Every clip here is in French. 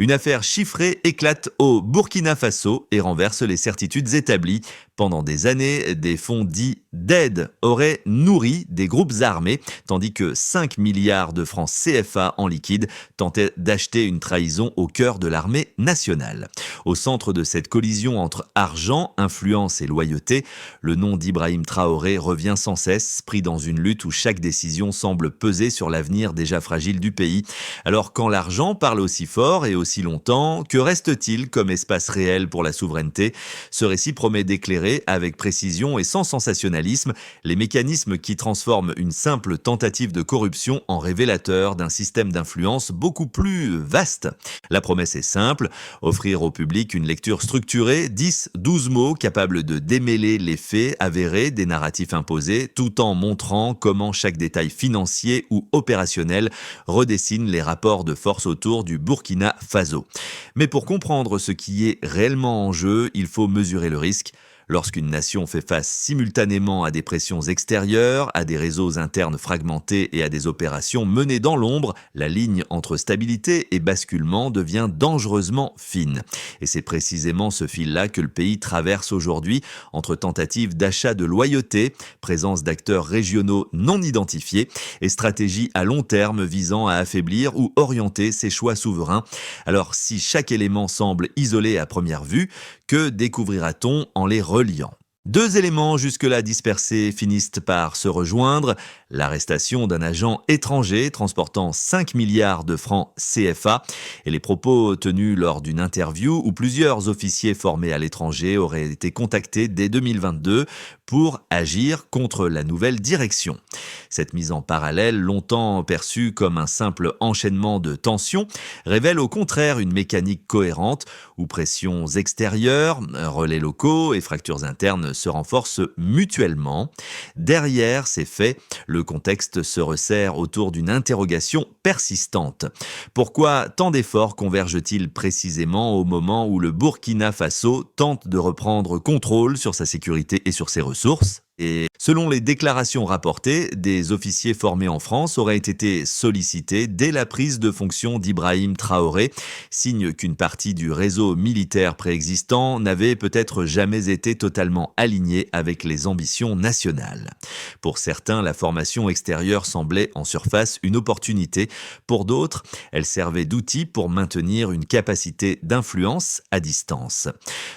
Une affaire chiffrée éclate au Burkina Faso et renverse les certitudes établies. Pendant des années, des fonds dits d'aide auraient nourri des groupes armés, tandis que 5 milliards de francs CFA en liquide tentaient d'acheter une trahison au cœur de l'armée nationale. Au centre de cette collision entre argent, influence et loyauté, le nom d'Ibrahim Traoré revient sans cesse, pris dans une lutte où chaque décision semble peser sur l'avenir déjà fragile du pays. Alors quand l'argent parle aussi fort et aussi longtemps, que reste-t-il comme espace réel pour la souveraineté ? Ce récit promet d'éclairer avec précision et sans sensationnalisme les mécanismes qui transforment une simple tentative de corruption en révélateur d'un système d'influence beaucoup plus vaste. La promesse est simple, offrir au public une lecture structurée, 10-12 mots capables de démêler les faits avérés des narratifs imposés, tout en montrant comment chaque détail financier ou opérationnel redessine les rapports de force autour du Burkina Faso. Mais pour comprendre ce qui est réellement en jeu, il faut mesurer le risque. Lorsqu'une nation fait face simultanément à des pressions extérieures, à des réseaux internes fragmentés et à des opérations menées dans l'ombre, la ligne entre stabilité et basculement devient dangereusement fine. Et c'est précisément ce fil-là que le pays traverse aujourd'hui, entre tentatives d'achat de loyauté, présence d'acteurs régionaux non identifiés et stratégies à long terme visant à affaiblir ou orienter ses choix souverains. Alors si chaque élément semble isolé à première vue, que découvrira-t-on en les reliant ? Deux éléments jusque-là dispersés finissent par se rejoindre. L'arrestation d'un agent étranger transportant 5 milliards de francs CFA et les propos tenus lors d'une interview où plusieurs officiers formés à l'étranger auraient été contactés dès 2022 pour agir contre la nouvelle direction. Cette mise en parallèle, longtemps perçue comme un simple enchaînement de tensions, révèle au contraire une mécanique cohérente où pressions extérieures, relais locaux et fractures internes se renforcent mutuellement. Derrière ces faits, le contexte se resserre autour d'une interrogation persistante. Pourquoi tant d'efforts convergent-ils précisément au moment où le Burkina Faso tente de reprendre contrôle sur sa sécurité et sur ses ressources ? Et selon les déclarations rapportées, des officiers formés en France auraient été sollicités dès la prise de fonction d'Ibrahim Traoré, signe qu'une partie du réseau militaire préexistant n'avait peut-être jamais été totalement alignée avec les ambitions nationales. Pour certains, la formation extérieure semblait en surface une opportunité. Pour d'autres, elle servait d'outil pour maintenir une capacité d'influence à distance.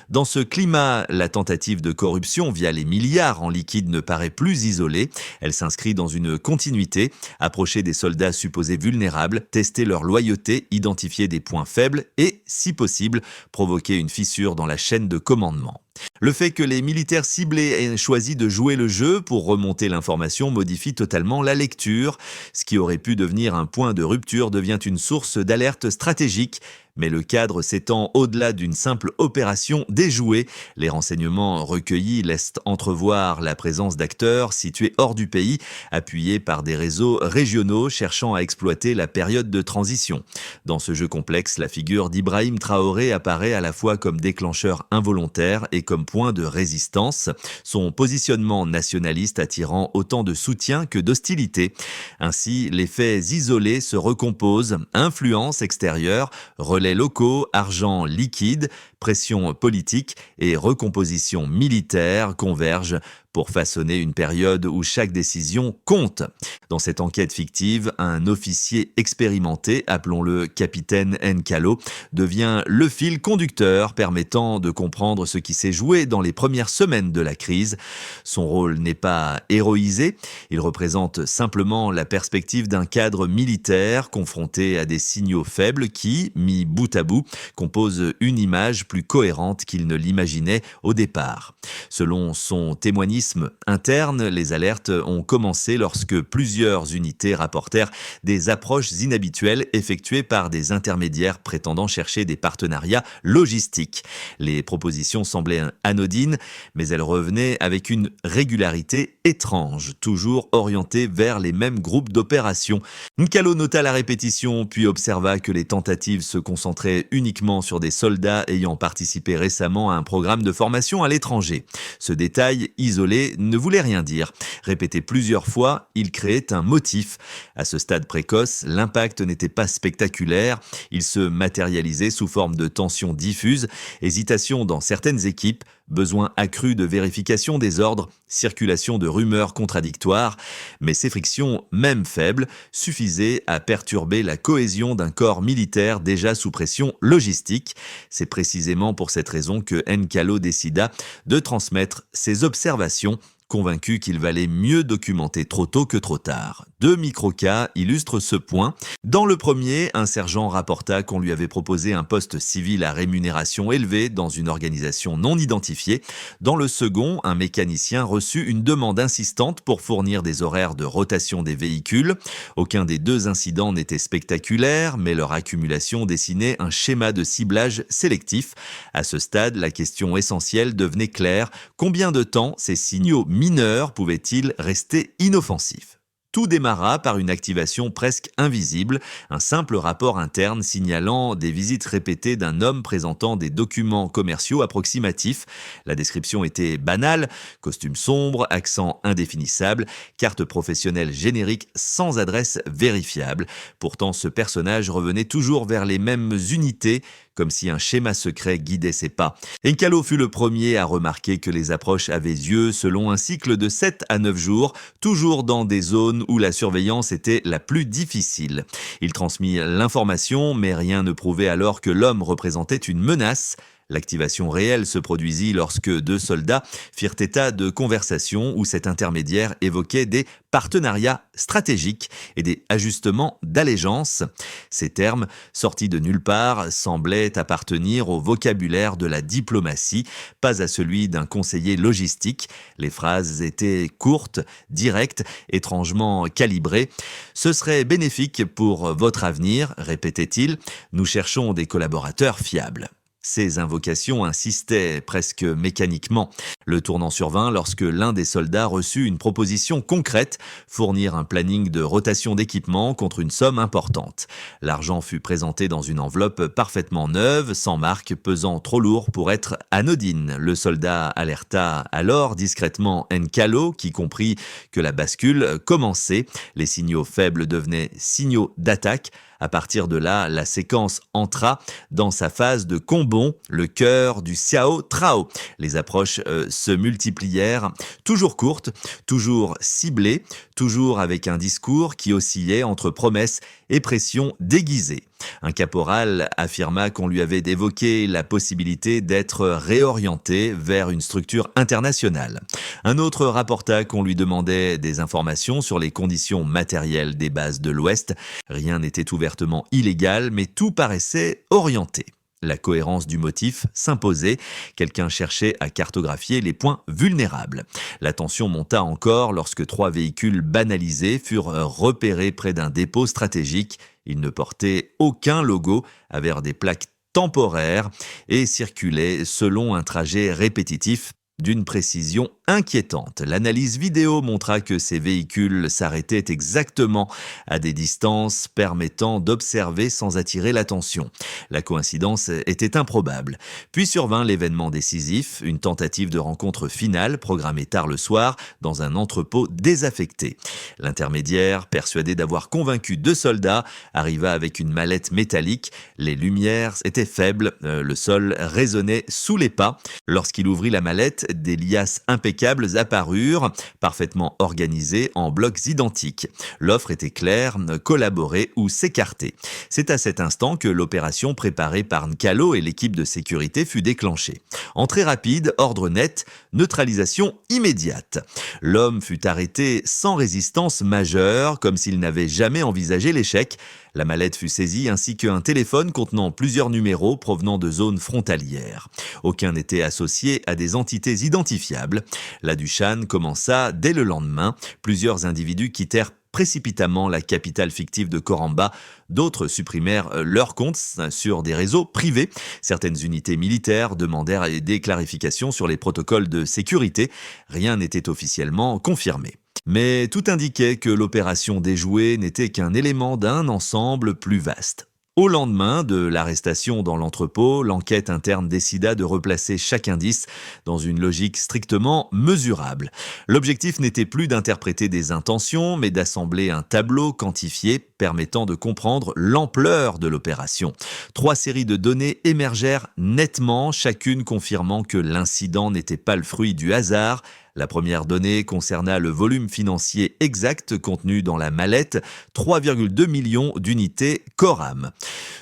Dans ce climat, la tentative de corruption via les milliards en liquide ne paraît plus isolée. Elle s'inscrit dans une continuité, approcher des soldats supposés vulnérables, tester leur loyauté, identifier des points faibles et, si possible, provoquer une fissure dans la chaîne de commandement. Le fait que les militaires ciblés aient choisi de jouer le jeu pour remonter l'information modifie totalement la lecture. Ce qui aurait pu devenir un point de rupture devient une source d'alerte stratégique. Mais le cadre s'étend au-delà d'une simple opération déjouée. Les renseignements recueillis laissent entrevoir la présence d'acteurs situés hors du pays, appuyés par des réseaux régionaux cherchant à exploiter la période de transition. Dans ce jeu complexe, la figure d'Ibrahim Traoré apparaît à la fois comme déclencheur involontaire et comme point de résistance, son positionnement nationaliste attirant autant de soutien que d'hostilité. Ainsi, les faits isolés se recomposent, influence extérieure, relais locaux, argent liquide, pression politique et recomposition militaire convergent pour façonner une période où chaque décision compte. Dans cette enquête fictive, un officier expérimenté, appelons-le capitaine Nkalo, devient le fil conducteur permettant de comprendre ce qui s'est joué dans les premières semaines de la crise. Son rôle n'est pas héroïsé, il représente simplement la perspective d'un cadre militaire confronté à des signaux faibles qui, mis bout à bout, composent une image plus cohérente qu'il ne l'imaginait au départ. Selon son témoignisme interne, les alertes ont commencé lorsque plusieurs unités rapportèrent des approches inhabituelles effectuées par des intermédiaires prétendant chercher des partenariats logistiques. Les propositions semblaient anodines, mais elles revenaient avec une régularité étrange, toujours orientée vers les mêmes groupes d'opérations. Nkalo nota la répétition, puis observa que les tentatives se concentraient uniquement sur des soldats ayant participé récemment à un programme de formation à l'étranger. Ce détail isolé isolé ne voulait rien dire. Répété plusieurs fois, il créait un motif. À ce stade précoce, l'impact n'était pas spectaculaire, il se matérialisait sous forme de tensions diffuses, hésitation dans certaines équipes, besoin accru de vérification des ordres, circulation de rumeurs contradictoires, mais ces frictions, même faibles, suffisaient à perturber la cohésion d'un corps militaire déjà sous pression logistique. C'est précisément pour cette raison que Nkalo décida de transmettre ses observations, convaincu qu'il valait mieux documenter trop tôt que trop tard. 2 micro-cas illustrent ce point. Dans le premier, un sergent rapporta qu'on lui avait proposé un poste civil à rémunération élevée dans une organisation non identifiée. Dans le second, un mécanicien reçut une demande insistante pour fournir des horaires de rotation des véhicules. Aucun des deux incidents n'était spectaculaire, mais leur accumulation dessinait un schéma de ciblage sélectif. À ce stade, la question essentielle devenait claire: combien de temps ces signaux mineurs pouvaient-ils rester inoffensifs? Tout démarra par une activation presque invisible, un simple rapport interne signalant des visites répétées d'un homme présentant des documents commerciaux approximatifs. La description était banale: costume sombre, accent indéfinissable, carte professionnelle générique sans adresse vérifiable. Pourtant, ce personnage revenait toujours vers les mêmes unités, comme si un schéma secret guidait ses pas. Nkalo fut le premier à remarquer que les approches avaient lieu selon un cycle de 7 à 9 jours, toujours dans des zones où la surveillance était la plus difficile. Il transmit l'information, mais rien ne prouvait alors que l'homme représentait une menace. L'activation réelle se produisit lorsque 2 soldats firent état de conversations où cet intermédiaire évoquait des partenariats stratégiques et des ajustements d'allégeance. Ces termes, sortis de nulle part, semblaient appartenir au vocabulaire de la diplomatie, pas à celui d'un conseiller logistique. Les phrases étaient courtes, directes, étrangement calibrées. « Ce serait bénéfique pour votre avenir », répétait-il. « Nous cherchons des collaborateurs fiables ». Ces invocations insistaient presque mécaniquement. Le tournant survint lorsque l'un des soldats reçut une proposition concrète: fournir un planning de rotation d'équipement contre une somme importante. L'argent fut présenté dans une enveloppe parfaitement neuve, sans marque, pesant trop lourd pour être anodine. Le soldat alerta alors discrètement Nkalo, qui comprit que la bascule commençait. Les signaux faibles devenaient signaux d'attaque. À partir de là, la séquence entra dans sa phase de combon, le cœur du Xiao Trao. Les approches se multiplièrent, toujours courtes, toujours ciblées, toujours avec un discours qui oscillait entre promesses et pression déguisée. Un caporal affirma qu'on lui avait évoqué la possibilité d'être réorienté vers une structure internationale. Un autre rapporta qu'on lui demandait des informations sur les conditions matérielles des bases de l'Ouest. Rien n'était ouvertement illégal, mais tout paraissait orienté. La cohérence du motif s'imposait. Quelqu'un cherchait à cartographier les points vulnérables. La tension monta encore lorsque 3 véhicules banalisés furent repérés près d'un dépôt stratégique. Ils ne portaient aucun logo, avaient des plaques temporaires et circulaient selon un trajet répétitif d'une précision inquiétante. L'analyse vidéo montra que ces véhicules s'arrêtaient exactement à des distances permettant d'observer sans attirer l'attention. La coïncidence était improbable. Puis survint l'événement décisif, une tentative de rencontre finale programmée tard le soir dans un entrepôt désaffecté. L'intermédiaire, persuadé d'avoir convaincu 2 soldats, arriva avec une mallette métallique. Les lumières étaient faibles, le sol résonnait sous les pas. Lorsqu'il ouvrit la mallette, des liasses impeccables apparurent, parfaitement organisées en blocs identiques. L'offre était claire: collaborer ou s'écarter. C'est à cet instant que l'opération préparée par Nkalo et l'équipe de sécurité fut déclenchée. Entrée rapide, ordre net, neutralisation immédiate. L'homme fut arrêté sans résistance majeure, comme s'il n'avait jamais envisagé l'échec. La mallette fut saisie ainsi qu'un téléphone contenant plusieurs numéros provenant de zones frontalières. Aucun n'était associé à des entités identifiables. La Dushan commença dès le lendemain. Plusieurs individus quittèrent précipitamment la capitale fictive de Koramba. D'autres supprimèrent leurs comptes sur des réseaux privés. Certaines unités militaires demandèrent des clarifications sur les protocoles de sécurité. Rien n'était officiellement confirmé. Mais tout indiquait que l'opération déjouée n'était qu'un élément d'un ensemble plus vaste. Au lendemain de l'arrestation dans l'entrepôt, l'enquête interne décida de replacer chaque indice dans une logique strictement mesurable. L'objectif n'était plus d'interpréter des intentions, mais d'assembler un tableau quantifié permettant de comprendre l'ampleur de l'opération. 3 séries de données émergèrent nettement, chacune confirmant que l'incident n'était pas le fruit du hasard. La première donnée concerna le volume financier exact contenu dans la mallette, 3,2 millions d'unités Coram.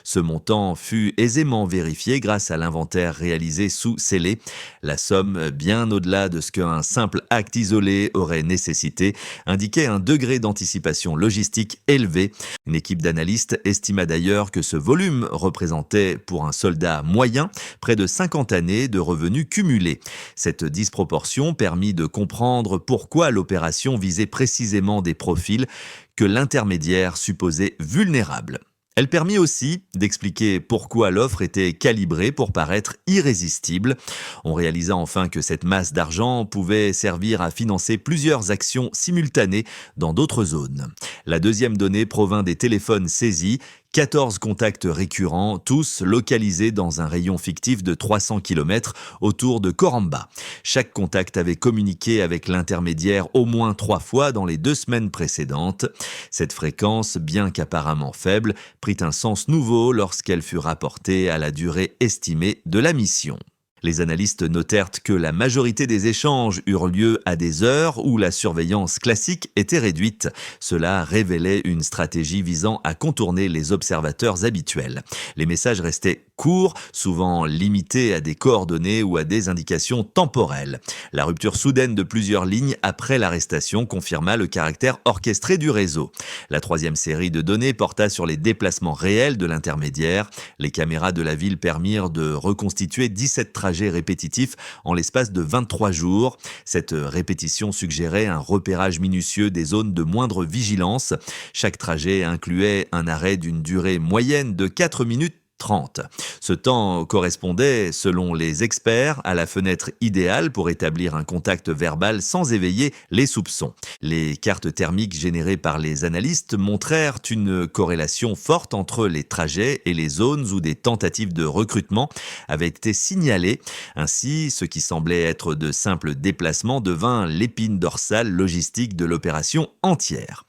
Ce montant fut aisément vérifié grâce à l'inventaire réalisé sous scellé. La somme, bien au-delà de ce qu'un simple acte isolé aurait nécessité, indiquait un degré d'anticipation logistique élevé. Une équipe d'analystes estima d'ailleurs que ce volume représentait pour un soldat moyen près de 50 années de revenus cumulés. Cette disproportion permit de comprendre pourquoi l'opération visait précisément des profils que l'intermédiaire supposait vulnérables. Elle permit aussi d'expliquer pourquoi l'offre était calibrée pour paraître irrésistible. On réalisa enfin que cette masse d'argent pouvait servir à financer plusieurs actions simultanées dans d'autres zones. La deuxième donnée provint des téléphones saisis, 14 contacts récurrents, tous localisés dans un rayon fictif de 300 km autour de Coramba. Chaque contact avait communiqué avec l'intermédiaire au moins 3 fois dans les 2 semaines précédentes. Cette fréquence, bien qu'apparemment faible, prit un sens nouveau lorsqu'elle fut rapportée à la durée estimée de la mission. Les analystes notèrent que la majorité des échanges eurent lieu à des heures où la surveillance classique était réduite. Cela révélait une stratégie visant à contourner les observateurs habituels. Les messages restaient courts, souvent limités à des coordonnées ou à des indications temporelles. La rupture soudaine de plusieurs lignes après l'arrestation confirma le caractère orchestré du réseau. La troisième série de données porta sur les déplacements réels de l'intermédiaire. Les caméras de la ville permirent de reconstituer 17 trajets répétitifs en l'espace de 23 jours. Cette répétition suggérait un repérage minutieux des zones de moindre vigilance. Chaque trajet incluait un arrêt d'une durée moyenne de 4 minutes 30. Ce temps correspondait, selon les experts, à la fenêtre idéale pour établir un contact verbal sans éveiller les soupçons. Les cartes thermiques générées par les analystes montrèrent une corrélation forte entre les trajets et les zones où des tentatives de recrutement avaient été signalées. Ainsi, ce qui semblait être de simples déplacements devint l'épine dorsale logistique de l'opération entière.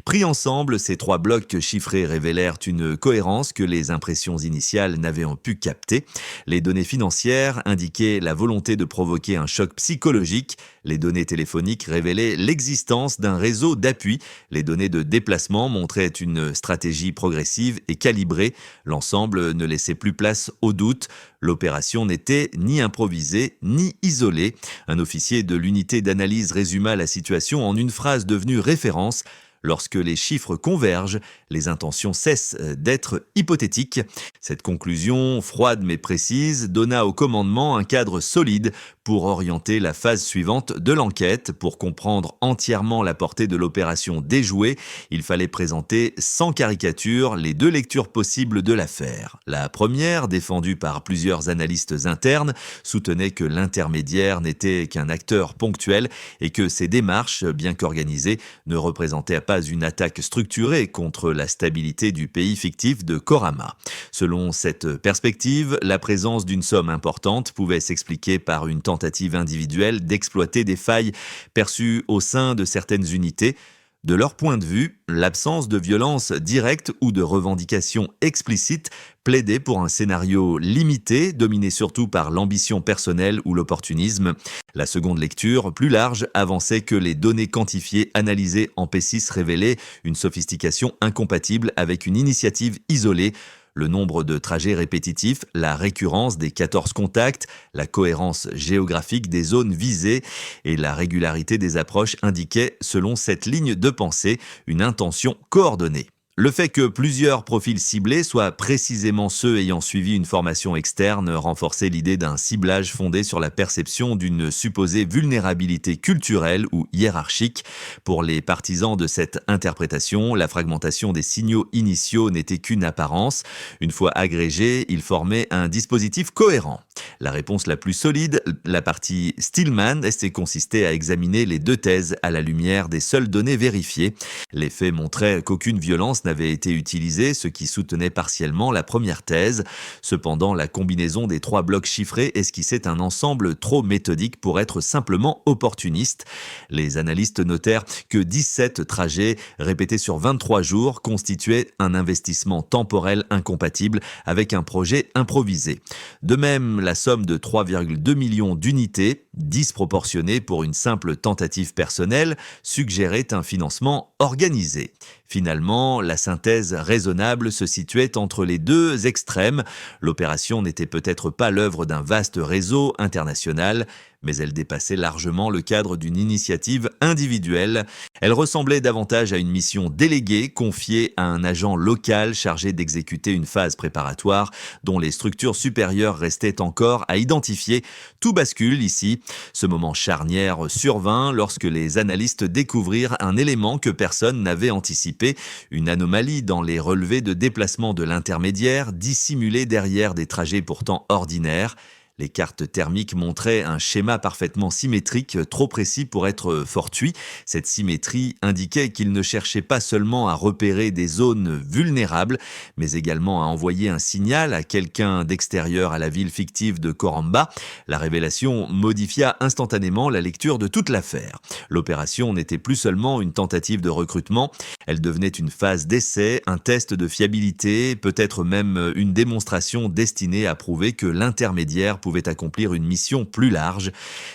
Pris ensemble, ces 3 blocs chiffrés révélèrent une cohérence que les impressions initiales n'avaient pu capter. Les données financières indiquaient la volonté de provoquer un choc psychologique. Les données téléphoniques révélaient l'existence d'un réseau d'appui. Les données de déplacement montraient une stratégie progressive et calibrée. L'ensemble ne laissait plus place au doute. L'opération n'était ni improvisée ni isolée. Un officier de l'unité d'analyse résuma la situation en une phrase devenue référence. Lorsque les chiffres convergent, les intentions cessent d'être hypothétiques. Cette conclusion, froide mais précise, donna au commandement un cadre solide pour orienter la phase suivante de l'enquête. Pour comprendre entièrement la portée de l'opération déjouée, il fallait présenter sans caricature les 2 lectures possibles de l'affaire. La première, défendue par plusieurs analystes internes, soutenait que l'intermédiaire n'était qu'un acteur ponctuel et que ses démarches, bien qu'organisées, ne représentaient pas une attaque structurée contre la stabilité du pays fictif de Corama. Selon cette perspective, la présence d'une somme importante pouvait s'expliquer par une tentative individuelle d'exploiter des failles perçues au sein de certaines unités. De leur point de vue, l'absence de violence directe ou de revendication explicite plaidait pour un scénario limité, dominé surtout par l'ambition personnelle ou l'opportunisme. La seconde lecture, plus large, avançait que les données quantifiées analysées en P6 révélaient une sophistication incompatible avec une initiative isolée. Le nombre de trajets répétitifs, la récurrence des 14 contacts, la cohérence géographique des zones visées et la régularité des approches indiquaient, selon cette ligne de pensée, une intention coordonnée. Le fait que plusieurs profils ciblés soient précisément ceux ayant suivi une formation externe renforçait l'idée d'un ciblage fondé sur la perception d'une supposée vulnérabilité culturelle ou hiérarchique. Pour les partisans de cette interprétation, la fragmentation des signaux initiaux n'était qu'une apparence. Une fois agrégés, ils formaient un dispositif cohérent. La réponse la plus solide, la partie Stillman, s'est consistée à examiner les deux thèses à la lumière des seules données vérifiées. Les faits montraient qu'aucune violence n'avait été utilisée, ce qui soutenait partiellement la première thèse. Cependant, la combinaison des 3 blocs chiffrés esquissait un ensemble trop méthodique pour être simplement opportuniste. Les analystes notèrent que 17 trajets répétés sur 23 jours constituaient un investissement temporel incompatible avec un projet improvisé. De même, la somme de 3,2 millions d'unités, disproportionnée pour une simple tentative personnelle, suggérait un financement organisé. Finalement, la synthèse raisonnable se situait entre les deux extrêmes. L'opération n'était peut-être pas l'œuvre d'un vaste réseau international, mais elle dépassait largement le cadre d'une initiative individuelle. Elle ressemblait davantage à une mission déléguée confiée à un agent local chargé d'exécuter une phase préparatoire dont les structures supérieures restaient encore à identifier. Tout bascule ici. Ce moment charnière survint lorsque les analystes découvrirent un élément que personne n'avait anticipé, une anomalie dans les relevés de déplacement de l'intermédiaire dissimulés derrière des trajets pourtant ordinaires. Les cartes thermiques montraient un schéma parfaitement symétrique, trop précis pour être fortuit. Cette symétrie indiquait qu'il ne cherchait pas seulement à repérer des zones vulnérables, mais également à envoyer un signal à quelqu'un d'extérieur à la ville fictive de Coramba. La révélation modifia instantanément la lecture de toute l'affaire. L'opération n'était plus seulement une tentative de recrutement, elle devenait une phase d'essai, un test de fiabilité, peut-être même une démonstration destinée à prouver que l'intermédiaire pouvait accomplir une mission plus large.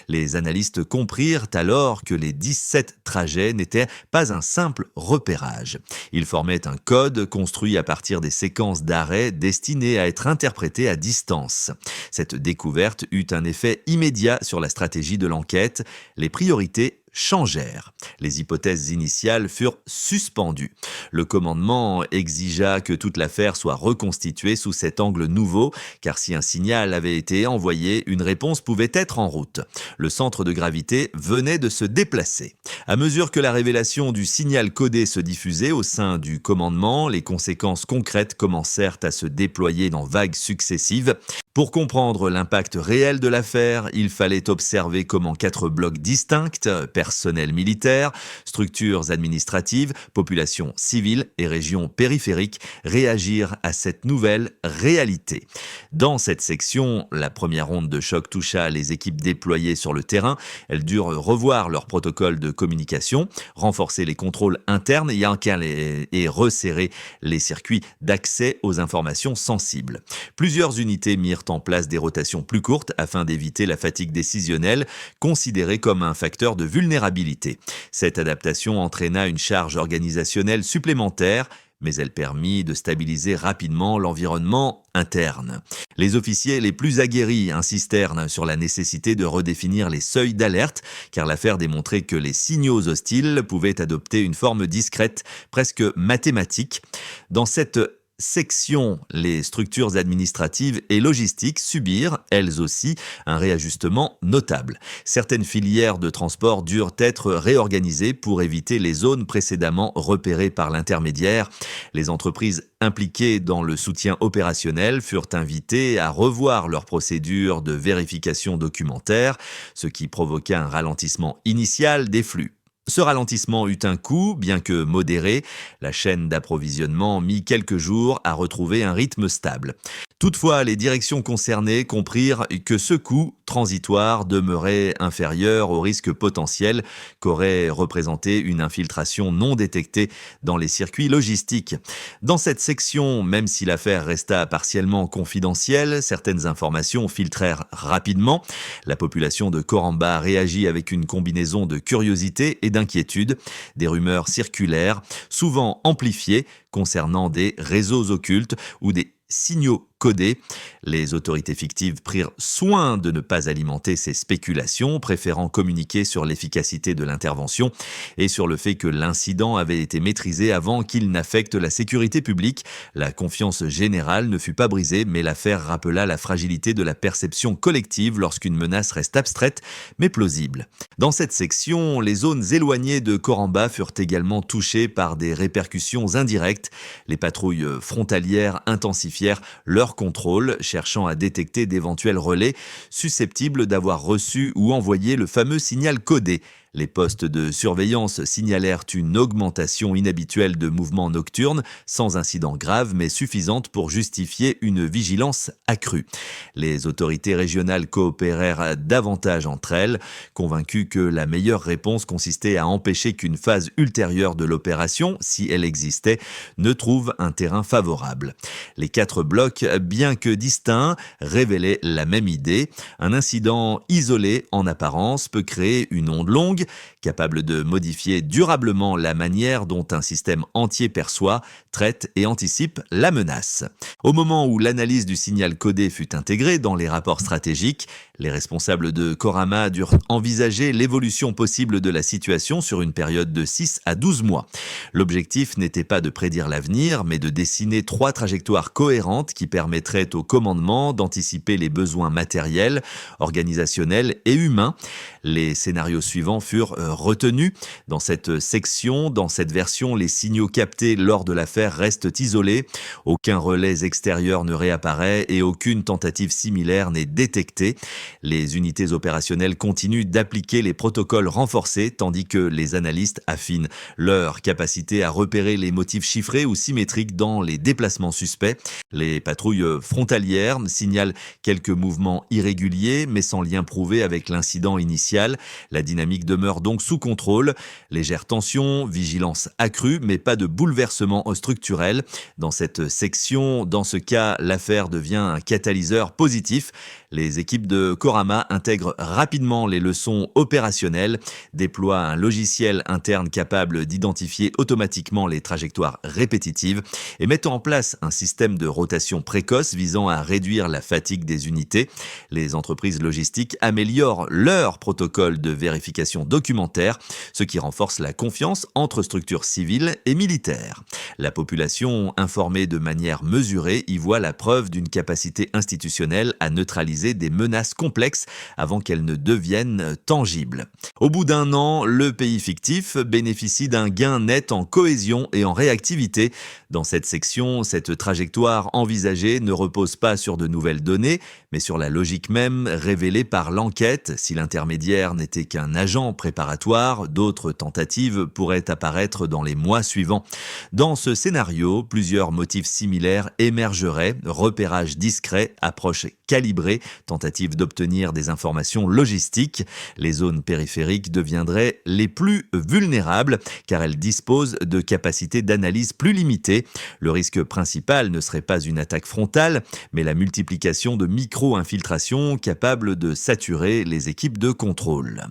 Les analystes comprirent alors que les 17 trajets n'étaient pas un simple repérage. Ils formaient un code construit à partir des séquences d'arrêt destinées à être interprétées à distance. Cette découverte eut un effet immédiat sur la stratégie de l'enquête. Les priorités changèrent. Les hypothèses initiales furent suspendues. Le commandement exigea que toute l'affaire soit reconstituée sous cet angle nouveau, car si un signal avait été envoyé, une réponse pouvait être en route. Le centre de gravité venait de se déplacer. À mesure que la révélation du signal codé se diffusait au sein du commandement, les conséquences concrètes commencèrent à se déployer dans vagues successives. Pour comprendre l'impact réel de l'affaire, il fallait observer comment 4 blocs distincts, personnel militaire, structures administratives, population civile et régions périphériques, réagirent à cette nouvelle réalité. Dans cette section, la première onde de choc toucha les équipes déployées sur le terrain. Elles durent revoir leurs protocoles de communication, renforcer les contrôles internes et resserrer les circuits d'accès aux informations sensibles. Plusieurs unités mirent en place des rotations plus courtes afin d'éviter la fatigue décisionnelle, considérée comme un facteur de vulnérabilité. Cette adaptation entraîna une charge organisationnelle supplémentaire, mais elle permit de stabiliser rapidement l'environnement interne. Les officiers les plus aguerris insistèrent sur la nécessité de redéfinir les seuils d'alerte, car l'affaire démontrait que les signaux hostiles pouvaient adopter une forme discrète, presque mathématique. Dans cette section, les structures administratives et logistiques subirent, elles aussi, un réajustement notable. Certaines filières de transport durent être réorganisées pour éviter les zones précédemment repérées par l'intermédiaire. Les entreprises impliquées dans le soutien opérationnel furent invitées à revoir leurs procédures de vérification documentaire, ce qui provoqua un ralentissement initial des flux. Ce ralentissement eut un coût, bien que modéré. La chaîne d'approvisionnement mit quelques jours à retrouver un rythme stable. Toutefois, les directions concernées comprirent que ce coût transitoire demeurait inférieur au risque potentiel qu'aurait représenté une infiltration non détectée dans les circuits logistiques. Dans cette section, même si l'affaire resta partiellement confidentielle, certaines informations filtrèrent rapidement. La population de Coramba réagit avec une combinaison de curiosité et d'inquiétude. Des rumeurs circulèrent, souvent amplifiées, concernant des réseaux occultes ou des signaux codés. Les autorités fictives prirent soin de ne pas alimenter ces spéculations, préférant communiquer sur l'efficacité de l'intervention et sur le fait que l'incident avait été maîtrisé avant qu'il n'affecte la sécurité publique. La confiance générale ne fut pas brisée, mais l'affaire rappela la fragilité de la perception collective lorsqu'une menace reste abstraite mais plausible. Dans cette section, les zones éloignées de Coramba furent également touchées par des répercussions indirectes. Les patrouilles frontalières intensifièrent leur leur contrôle, cherchant à détecter d'éventuels relais susceptibles d'avoir reçu ou envoyé le fameux signal codé. Les postes de surveillance signalèrent une augmentation inhabituelle de mouvements nocturnes, sans incident grave mais suffisante pour justifier une vigilance accrue. Les autorités régionales coopérèrent davantage entre elles, convaincues que la meilleure réponse consistait à empêcher qu'une phase ultérieure de l'opération, si elle existait, ne trouve un terrain favorable. Les 4 blocs, bien que distincts, révélaient la même idée. Un incident isolé en apparence peut créer une onde longue, capable de modifier durablement la manière dont un système entier perçoit, traite et anticipe la menace. Au moment où l'analyse du signal codé fut intégrée dans les rapports stratégiques, les responsables de Korama durent envisager l'évolution possible de la situation sur une période de 6 à 12 mois. L'objectif n'était pas de prédire l'avenir, mais de dessiner 3 trajectoires cohérentes qui permettraient au commandement d'anticiper les besoins matériels, organisationnels et humains. Les scénarios suivants furent retenus. Dans cette section, dans cette version, les signaux captés lors de l'affaire restent isolés. Aucun relais extérieur ne réapparaît et aucune tentative similaire n'est détectée. Les unités opérationnelles continuent d'appliquer les protocoles renforcés, tandis que les analystes affinent leur capacité à repérer les motifs chiffrés ou symétriques dans les déplacements suspects. Les patrouilles frontalières signalent quelques mouvements irréguliers, mais sans lien prouvé avec l'incident initial. La dynamique demeure donc sous contrôle. Légère tension, vigilance accrue, mais pas de bouleversement structurel. Dans cette section, dans ce cas, l'affaire devient un catalyseur positif. Les équipes de Korama intègrent rapidement les leçons opérationnelles, déploient un logiciel interne capable d'identifier automatiquement les trajectoires répétitives et mettent en place un système de rotation précoce visant à réduire la fatigue des unités. Les entreprises logistiques améliorent leur protocole de vérification documentaire, ce qui renforce la confiance entre structures civiles et militaires. La population, informée de manière mesurée, y voit la preuve d'une capacité institutionnelle à neutraliser des menaces complexes avant qu'elles ne deviennent tangibles. Au bout d'un an, le pays fictif bénéficie d'un gain net en cohésion et en réactivité. Dans cette section, cette trajectoire envisagée ne repose pas sur de nouvelles données, mais sur la logique même révélée par l'enquête. Si l'intermédiaire n'était qu'un agent préparatoire, d'autres tentatives pourraient apparaître dans les mois suivants. Dans ce scénario, plusieurs motifs similaires émergeraient: repérage discret, approche calibrée, tentative d'obtenir des informations logistiques. Les zones périphériques deviendraient les plus vulnérables car elles disposent de capacités d'analyse plus limitées. Le risque principal ne serait pas une attaque frontale, mais la multiplication de micro-infiltrations capables de saturer les équipes de contrôle.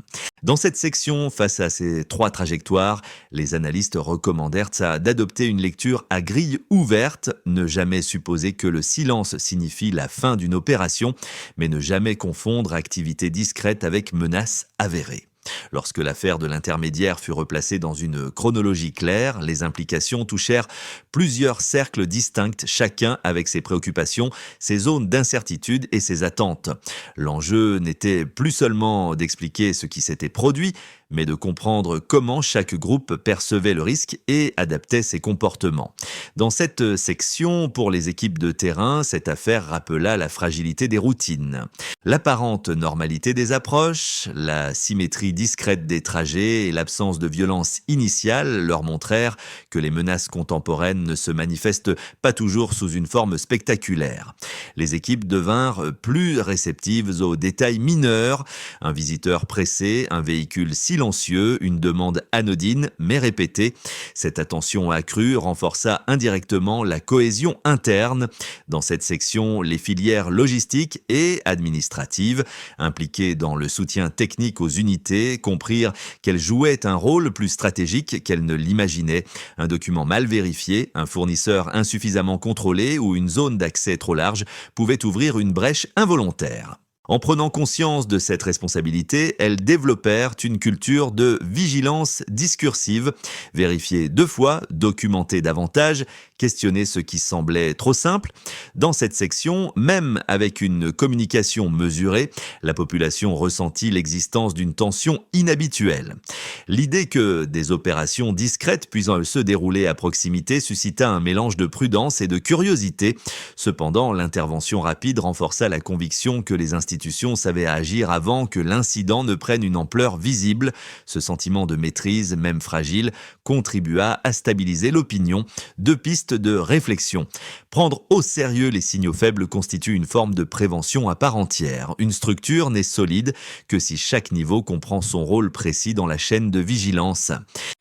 Dans cette section, face à ces 3 trajectoires, les analystes recommandèrent d'adopter une lecture à grille ouverte, ne jamais supposer que le silence signifie la fin d'une opération, mais ne jamais confondre activité discrète avec menace avérée. Lorsque l'affaire de l'intermédiaire fut replacée dans une chronologie claire, les implications touchèrent plusieurs cercles distincts, chacun avec ses préoccupations, ses zones d'incertitude et ses attentes. L'enjeu n'était plus seulement d'expliquer ce qui s'était produit, mais de comprendre comment chaque groupe percevait le risque et adaptait ses comportements. Dans cette section, pour les équipes de terrain, cette affaire rappela la fragilité des routines. L'apparente normalité des approches, la symétrie discrète des trajets et l'absence de violence initiale leur montrèrent que les menaces contemporaines ne se manifestent pas toujours sous une forme spectaculaire. Les équipes devinrent plus réceptives aux détails mineurs: un visiteur pressé, un véhicule silencieux, une demande anodine mais répétée. Cette attention accrue renforça indirectement la cohésion interne. Dans cette section, les filières logistiques et administratives, impliquées dans le soutien technique aux unités, comprirent qu'elles jouaient un rôle plus stratégique qu'elles ne l'imaginaient. Un document mal vérifié, un fournisseur insuffisamment contrôlé ou une zone d'accès trop large pouvaient ouvrir une brèche involontaire. En prenant conscience de cette responsabilité, elles développèrent une culture de vigilance discursive, vérifier 2 fois, documenter davantage, questionner ce qui semblait trop simple. Dans cette section, même avec une communication mesurée, la population ressentit l'existence d'une tension inhabituelle. L'idée que des opérations discrètes puissent se dérouler à proximité suscita un mélange de prudence et de curiosité. Cependant, l'intervention rapide renforça la conviction que les institutions savaient agir avant que l'incident ne prenne une ampleur visible. Ce sentiment de maîtrise, même fragile, contribua à stabiliser l'opinion. Deux pistes de réflexion. Prendre au sérieux les signaux faibles constitue une forme de prévention à part entière. Une structure n'est solide que si chaque niveau comprend son rôle précis dans la chaîne de vigilance.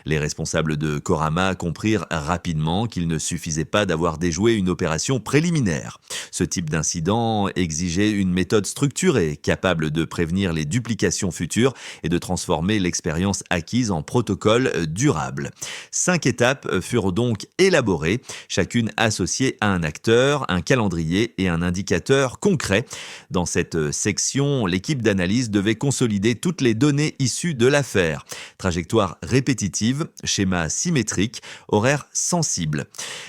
Les responsables de Korama comprirent rapidement qu'il ne suffisait pas d'avoir déjoué une opération préliminaire. Ce type d'incident exigeait une méthode structurée, capable de prévenir les duplications futures et de transformer l'expérience acquise en protocole durable. 5 étapes furent donc élaborées, chacune associée à un acteur, un calendrier et un indicateur concret. Dans cette section, l'équipe d'analyse devait consolider toutes les données issues de l'affaire. Trajectoire répétitive, schéma symétrique, horaire sensible.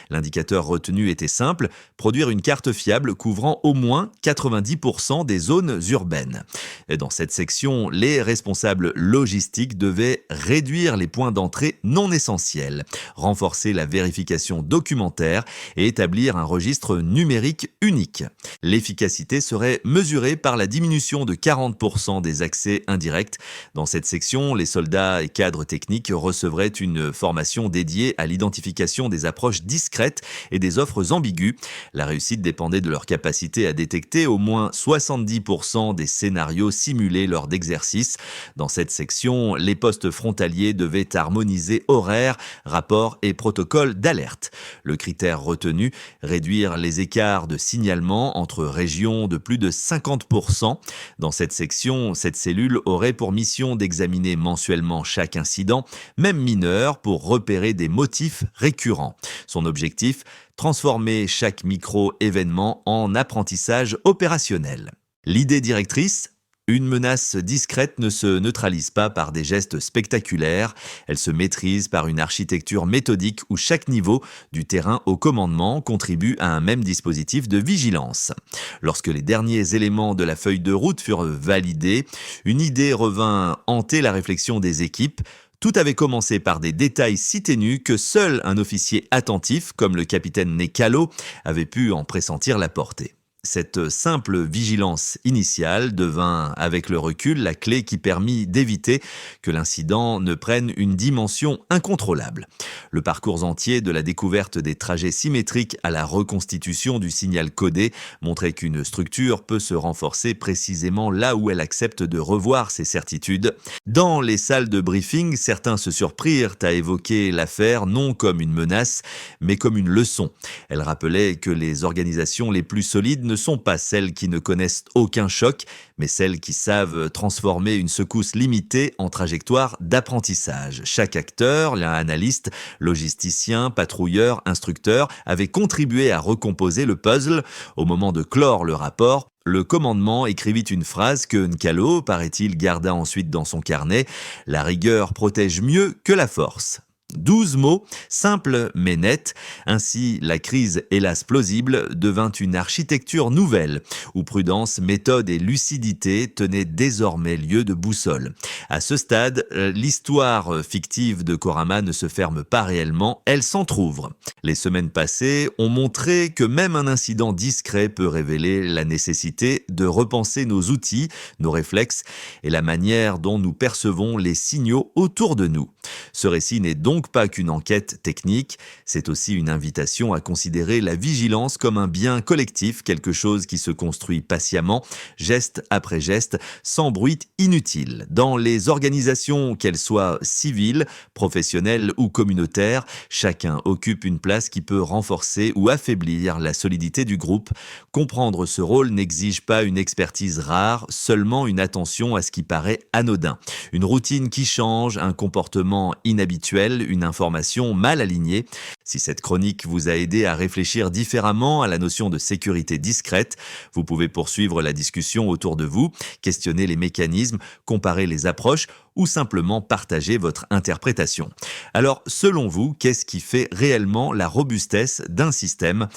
L'indicateur retenu était simple, produire une carte fiable couvrant au moins 90% des zones urbaines. Et dans cette section, les responsables logistiques devaient réduire les points d'entrée non essentiels, renforcer la vérification documentaire et établir un registre numérique unique. L'efficacité serait mesurée par la diminution de 40% des accès indirects. Dans cette section, les soldats et cadres techniques recevraient une formation dédiée à l'identification des approches discrètes et des offres ambiguës. La réussite dépendait de leur capacité à détecter au moins 70% des scénarios simulés lors d'exercices. Dans cette section, les postes frontaliers devaient harmoniser horaires, rapports et protocoles d'alerte. Le critère retenu, réduire les écarts de signalement entre régions de plus de 50%. Dans cette section, cette cellule aurait pour mission d'examiner mensuellement chaque incident, même mineur, pour repérer des motifs récurrents. Son objectif, transformer chaque micro-événement en apprentissage opérationnel. L'idée directrice, une menace discrète ne se neutralise pas par des gestes spectaculaires, elle se maîtrise par une architecture méthodique où chaque niveau, du terrain au commandement, contribue à un même dispositif de vigilance. Lorsque les derniers éléments de la feuille de route furent validés, une idée revint hanter la réflexion des équipes. Tout avait commencé par des détails si ténus que seul un officier attentif, comme le capitaine Nekalo, avait pu en pressentir la portée. Cette simple vigilance initiale devint, avec le recul, la clé qui permit d'éviter que l'incident ne prenne une dimension incontrôlable. Le parcours entier de la découverte des trajets symétriques à la reconstitution du signal codé montrait qu'une structure peut se renforcer précisément là où elle accepte de revoir ses certitudes. Dans les salles de briefing, certains se surprirent à évoquer l'affaire non comme une menace, mais comme une leçon. Elle rappelait que les organisations les plus solides ne sont pas celles qui ne connaissent aucun choc, mais celles qui savent transformer une secousse limitée en trajectoire d'apprentissage. Chaque acteur, analyste, logisticien, patrouilleur, instructeur, avait contribué à recomposer le puzzle. Au moment de clore le rapport, le commandement écrivit une phrase que Nkalo, paraît-il, garda ensuite dans son carnet. « La rigueur protège mieux que la force ». 12 mots, simples mais nets. Ainsi, la crise, hélas plausible, devint une architecture nouvelle, où prudence, méthode et lucidité tenaient désormais lieu de boussole. À ce stade, l'histoire fictive de Korama ne se ferme pas réellement, elle s'entrouvre. Les semaines passées ont montré que même un incident discret peut révéler la nécessité de repenser nos outils, nos réflexes et la manière dont nous percevons les signaux autour de nous. Ce récit n'est donc pas qu'une enquête technique, c'est aussi une invitation à considérer la vigilance comme un bien collectif, quelque chose qui se construit patiemment, geste après geste, sans bruit inutile. Dans les organisations, qu'elles soient civiles, professionnelles ou communautaires, chacun occupe une place qui peut renforcer ou affaiblir la solidité du groupe. Comprendre ce rôle n'exige pas une expertise rare, seulement une attention à ce qui paraît anodin. Une routine qui change, un comportement inhabituel, une information mal alignée. Si cette chronique vous a aidé à réfléchir différemment à la notion de sécurité discrète, vous pouvez poursuivre la discussion autour de vous, questionner les mécanismes, comparer les approches ou simplement partager votre interprétation. Alors, selon vous, qu'est-ce qui fait réellement la robustesse d'un système ?